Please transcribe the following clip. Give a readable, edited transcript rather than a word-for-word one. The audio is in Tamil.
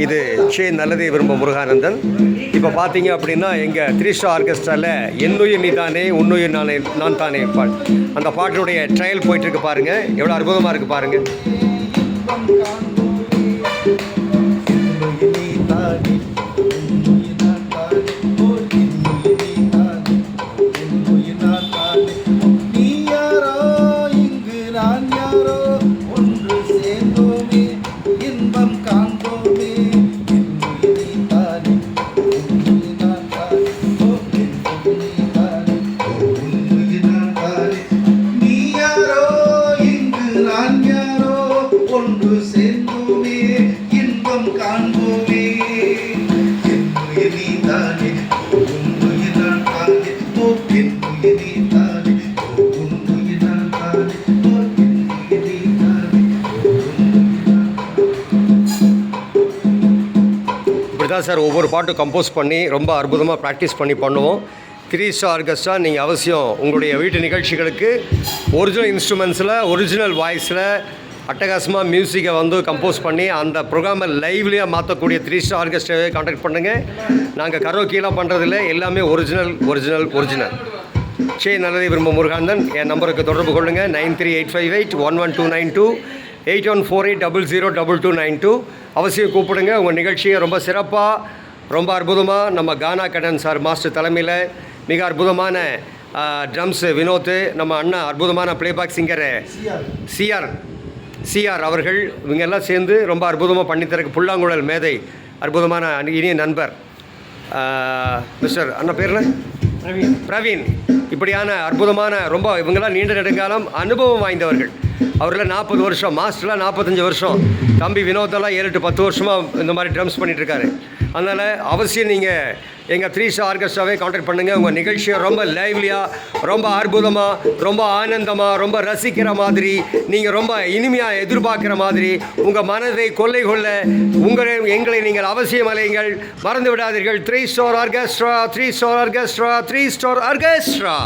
இது நல்லதே விரும்ப முருகானந்தன். இப்போ பார்த்தீங்க அப்படின்னா எங்கள் 3 ஸ்டார் ஆர்கெஸ்ட்ராவில் என்னுயிர் நீ தானே உன்னுயிர் நான் தானே அந்த பாட்டினுடைய ட்ரையல் போயிட்டுருக்கு பாருங்கள். எவ்வளோ அற்புதமாக இருக்குது பாருங்கள். சார் ஒவ்வொரு பாட்டும் கம்போஸ் பண்ணி ரொம்ப அற்புதமாக ப்ராக்டிஸ் பண்ணி பண்ணுவோம். 3 ஸ்டார் ஆர்கெஸ்ட்ரா நீங்கள் அவசியம் உங்களுடைய வீட்டு நிகழ்ச்சிகளுக்கு ஒரிஜினல் இன்ஸ்ட்ருமெண்ட்ஸில் ஒரிஜினல் வாய்ஸில் அட்டகாசமாக மியூசிக்கை வந்து கம்போஸ் பண்ணி அந்த ப்ரோக்ராமை லைவ்லியாக மாற்றக்கூடிய 3 ஸ்டார் ஆர்கெஸ்ட்ராவே கான்டாக்ட் பண்ணுங்கள். நாங்கள் கரோக்கியெலாம் பண்ணுறதில்ல, எல்லாமே ஒரிஜினல் ஒரிஜினல் ஒரிஜினல். நல்லதே விரும்ப முருகானந்தன். என் நம்பருக்கு தொடர்பு கொள்ளுங்கள். 9385811292 8148002292. அவசியம் கூப்பிடுங்க. உங்கள் நிகழ்ச்சியை ரொம்ப சிறப்பாக ரொம்ப அற்புதமாக நம்ம கானா கடன் சார் மாஸ்டர் தலைமையில் மிக அற்புதமான ட்ரம்ஸு வினோத், நம்ம அண்ணா அற்புதமான ப்ளேபேக் சிங்கர் சிஆர் அவர்கள், இவங்கெல்லாம் சேர்ந்து ரொம்ப அற்புதமாக பண்ணித்தரக்கு புல்லாங்குழல் மேதை அற்புதமான இனிய நண்பர் மிஸ்டர் அண்ணா பேர்ல பிரவீன். இப்படியான அற்புதமான ரொம்ப இவங்கெல்லாம் நீண்ட நெடுங்காலம் அனுபவம் வாய்ந்தவர்கள். அவரில் 40 வருஷம், மாஸ்டரில் 45 வருஷம், தம்பி வினோத்தெல்லாம் 7 to 10 வருஷமாக இந்த மாதிரி ட்ரம்ஸ் பண்ணிகிட்ருக்காரு. அதனால் அவசியம் நீங்கள் எங்கள் 3 ஸ்டார் ஆர்கெஸ்ட்ராவே கான்டாக்ட் பண்ணுங்கள். உங்கள் நிகழ்ச்சியை ரொம்ப லைவ்லியாக, ரொம்ப அற்புதமாக, ரொம்ப ஆனந்தமாக, ரொம்ப ரசிக்கிற மாதிரி, நீங்கள் ரொம்ப இனிமையாக எதிர்பார்க்குற மாதிரி உங்கள் மனதை கொள்ளை கொள்ள எங்களை நீங்கள் அவசியம் அலையுங்கள். மறந்து விடாதீர்கள். 3 star orchestra, 3 star orchestra, 3 star orchestra.